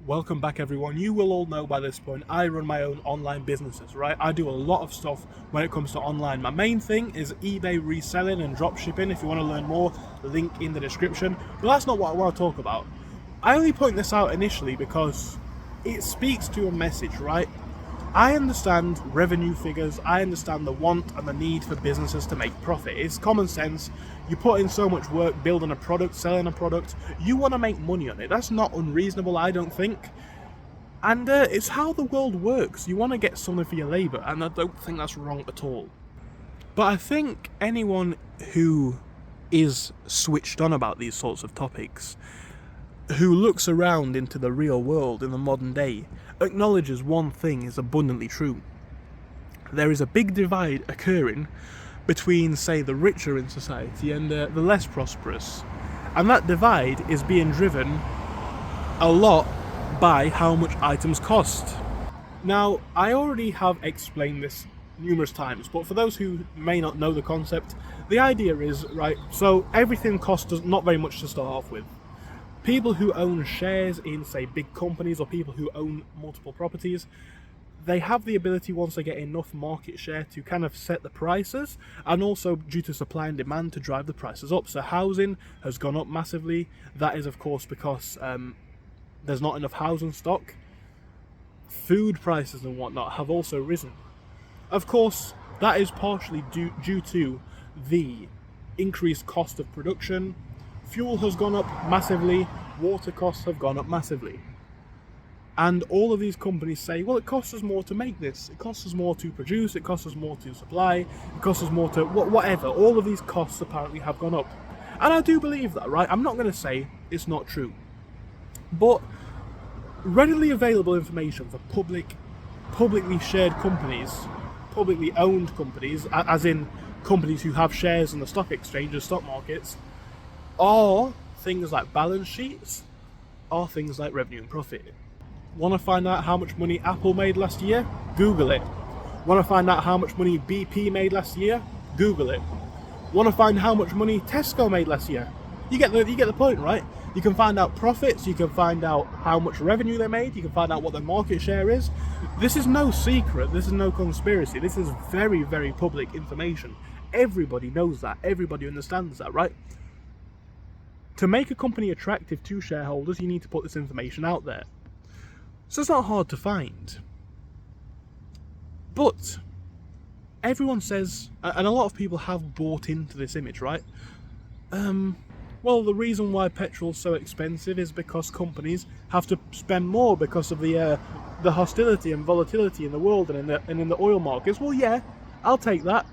Welcome back, everyone. You will all know by this point I run my own online businesses, right? I do a lot of stuff when it comes to online. My main thing is eBay reselling and dropshipping. If you want to learn more, link in the description. But that's not what I want to talk about. I only point this out initially because it speaks to a message, right? I understand revenue figures, I understand the want and the need for businesses to make profit. It's common sense. You put in so much work building a product, selling a product, you want to make money on it. That's not unreasonable, I don't think. And it's how the world works. You want to get something for your labour, and I don't think that's wrong at all. But I think anyone who is switched on about these sorts of topics, who looks around into the real world in the modern day, acknowledges one thing is abundantly true. There is a big divide occurring between, say, the richer in society and the less prosperous. And that divide is being driven a lot by how much items cost. Now, I already have explained this numerous times, but for those who may not know the concept, the idea is, right, so everything costs us not very much to start off with. People who own shares in, say, big companies or people who own multiple properties, they have the ability, once they get enough market share, to kind of set the prices, and also due to supply and demand, to drive the prices up. So housing has gone up massively. That is, of course, because there's not enough housing stock. Food prices and whatnot have also risen. Of course, that is partially due to the increased cost of production. Fuel has gone up massively, water costs have gone up massively. And all of these companies say, well, it costs us more to make this, it costs us more to produce, it costs us more to supply, it costs us more to whatever. All of these costs apparently have gone up. And I do believe that, right? I'm not going to say it's not true. But readily available information for publicly shared companies, publicly owned companies, as in companies who have shares in the stock exchange and stock markets, are things like balance sheets, are things like revenue and profit. Want to find out how much money Apple made last year? Google it. Want to find out how much money BP made last year? Google it. Want to find how much money Tesco made last year? You get the point, right? You can find out profits, you can find out how much revenue they made, you can find out what their market share is. This is no secret, this is no conspiracy, this is very, very public information. Everybody knows that, everybody understands that, right? To make a company attractive to shareholders, you need to put this information out there. So it's not hard to find. But everyone says, and a lot of people have bought into this image, right? Well, the reason why petrol's so expensive is because companies have to spend more because of the hostility and volatility in the world and in the oil markets. Well, yeah, I'll take that.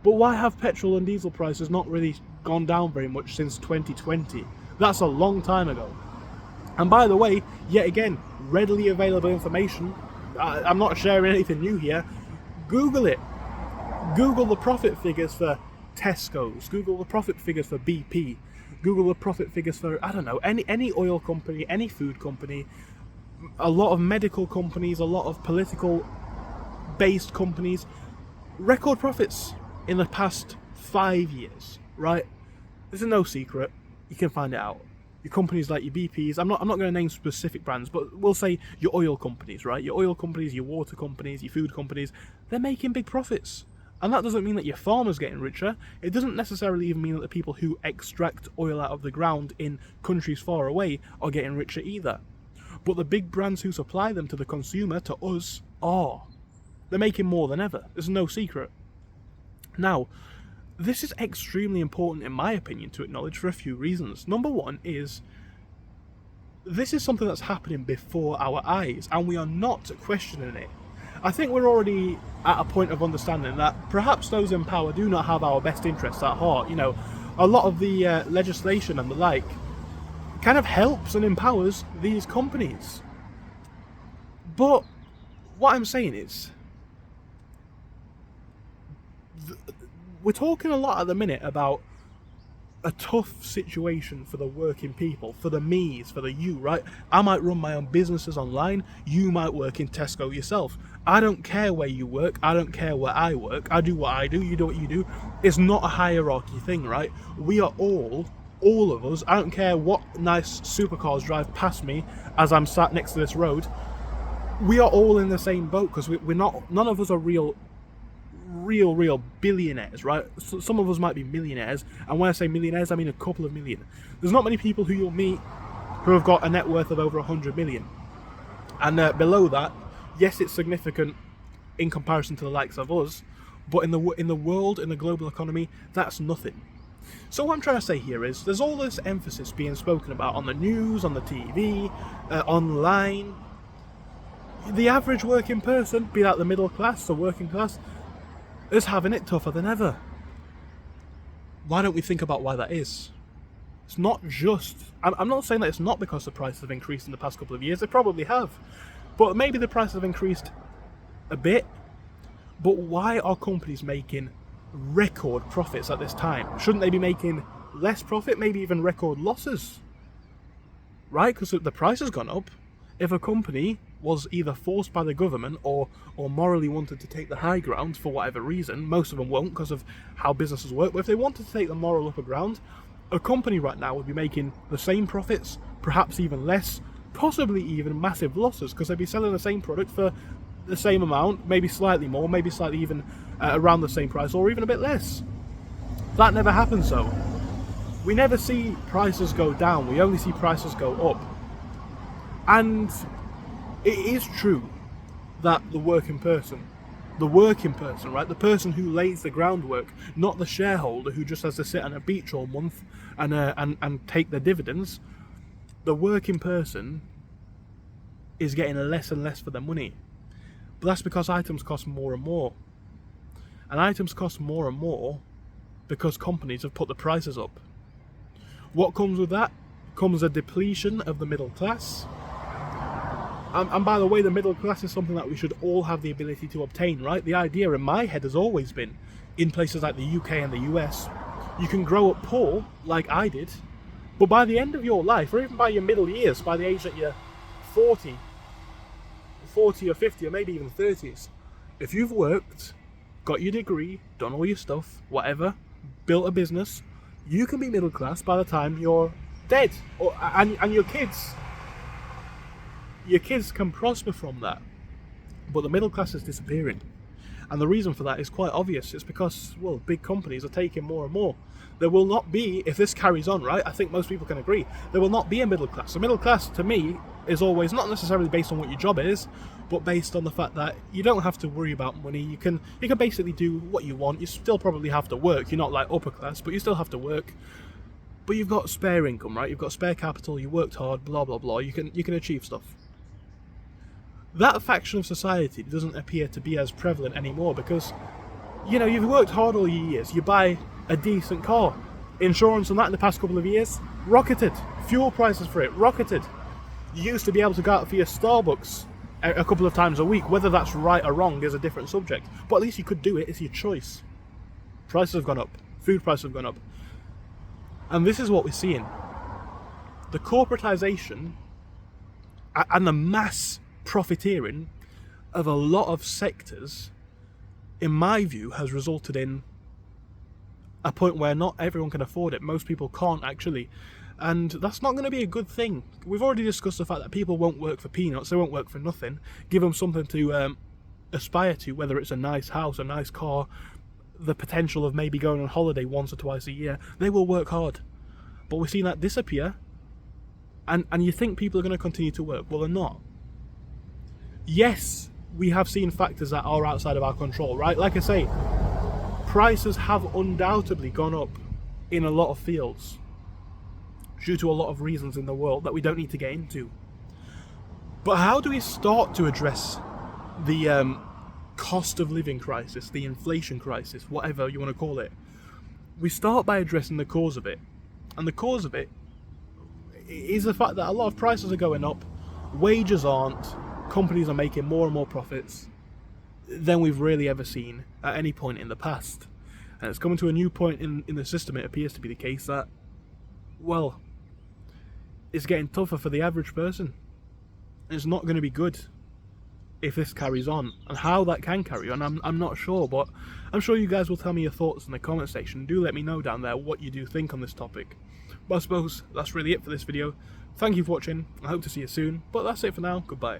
But why have petrol and diesel prices not really gone down very much since 2020? That's a long time ago. And by the way, yet again, readily available information. I'm not sharing anything new here. Google it. Google the profit figures for Tesco's. Google the profit figures for BP. Google the profit figures for, I don't know, any oil company, any food company, a lot of medical companies, a lot of political based companies. Record profits in the past 5 years, right? This is no secret. You can find it out. Your companies like your BPs, I'm not going to name specific brands, but we'll say your oil companies, right? Your oil companies, your water companies, your food companies, they're making big profits. And that doesn't mean that your farmer's getting richer. It doesn't necessarily even mean that the people who extract oil out of the ground in countries far away are getting richer either. But the big brands who supply them to the consumer, to us, are. They're making more than ever. There's no secret. Now, this is extremely important in my opinion to acknowledge for a few reasons. Number one is, this is something that's happening before our eyes, and we are not questioning it. I think we're already at a point of understanding that perhaps those in power do not have our best interests at heart. You know, a lot of the legislation and the like kind of helps and empowers these companies. But what I'm saying is, we're talking a lot at the minute about a tough situation for the working people, for the me's, for the you, right? I might run my own businesses online, you might work in Tesco yourself. I don't care where you work, I don't care where I work, I do what I do, you do what you do. It's not a hierarchy thing, right? We are all all of us, I don't care what nice supercars drive past me as I'm sat next to this road, we are all in the same boat, because we're not, none of us are real billionaires, right? So some of us might be millionaires, and when I say millionaires, I mean a couple of million. There's not many people who you'll meet who have got a net worth of over 100 million. And below that, yes, it's significant in comparison to the likes of us, but in the world, in the global economy, that's nothing. So what I'm trying to say here is, there's all this emphasis being spoken about on the news, on the TV, online. The average working person, be that the middle class, the working class, is having it tougher than ever. Why don't we think about why that is? It's not just... I'm not saying that it's not because the prices have increased in the past couple of years. They probably have. But maybe the prices have increased a bit. But why are companies making record profits at this time? Shouldn't they be making less profit, maybe even record losses? Right? Because the price has gone up. If a company was either forced by the government or morally wanted to take the high ground for whatever reason, most of them won't because of how businesses work, but if they wanted to take the moral upper ground, a company right now would be making the same profits, perhaps even less, possibly even massive losses, because they'd be selling the same product for the same amount, maybe slightly more, maybe slightly even around the same price, or even a bit less. That never happens though. We never see prices go down, we only see prices go up. And it is true that the working person, right, the person who lays the groundwork, not the shareholder who just has to sit on a beach all month and take the dividends, the working person is getting less and less for their money. But that's because items cost more and more. And items cost more and more because companies have put the prices up. What comes with that? Comes a depletion of the middle class. And by the way, the middle class is something that we should all have the ability to obtain, right? The idea in my head has always been, in places like the UK and the US, you can grow up poor, like I did, but by the end of your life, or even by your middle years, by the age that you're 40 or 50, or maybe even 30s, if you've worked, got your degree, done all your stuff, whatever, built a business, you can be middle class by the time you're dead, and your kids can prosper from that. But the middle class is disappearing, and the reason for that is quite obvious. It's because, well, big companies are taking more and more. There will not be, if this carries on, right, I think most people can agree, there will not be a middle class. The middle class, to me, is always not necessarily based on what your job is, but based on the fact that you don't have to worry about money. You can basically do what you want. You still probably have to work. You're not like upper class, but you still have to work. But you've got spare income, right? You've got spare capital. You worked hard. Blah blah blah. You can achieve stuff. That faction of society doesn't appear to be as prevalent anymore because, you know, you've worked hard all your years. You buy a decent car. Insurance on that in the past couple of years rocketed. Fuel prices for it rocketed. You used to be able to go out for your Starbucks a couple of times a week. Whether that's right or wrong is a different subject. But at least you could do it. It's your choice. Prices have gone up. Food prices have gone up. And this is what we're seeing. The corporatization and the mass profiteering of a lot of sectors, in my view, has resulted in a point where not everyone can afford it. Most people can't actually. And that's not going to be a good thing. We've already discussed the fact that people won't work for peanuts, they won't work for nothing. Give them something to aspire to, whether it's a nice house, a nice car, the potential of maybe going on holiday once or twice a year. They will work hard. But we're seeing that disappear, and you think people are going to continue to work. Well, they're not. Yes, we have seen factors that are outside of our control, right? Like I say, prices have undoubtedly gone up in a lot of fields due to a lot of reasons in the world that we don't need to get into. But how do we start to address the cost of living crisis, the inflation crisis, whatever you want to call it? We start by addressing the cause of it. And the cause of it is the fact that a lot of prices are going up, wages aren't, companies are making more and more profits than we've really ever seen at any point in the past. And it's coming to a new point in the system. It appears to be the case that, well, it's getting tougher for the average person. It's not going to be good if this carries on. And how that can carry on, I'm not sure, but I'm sure you guys will tell me your thoughts in the comment section. Do let me know down there what you do think on this topic. But I suppose that's really it for this video. Thank you for watching. I hope to see you soon. But that's it for now. Goodbye.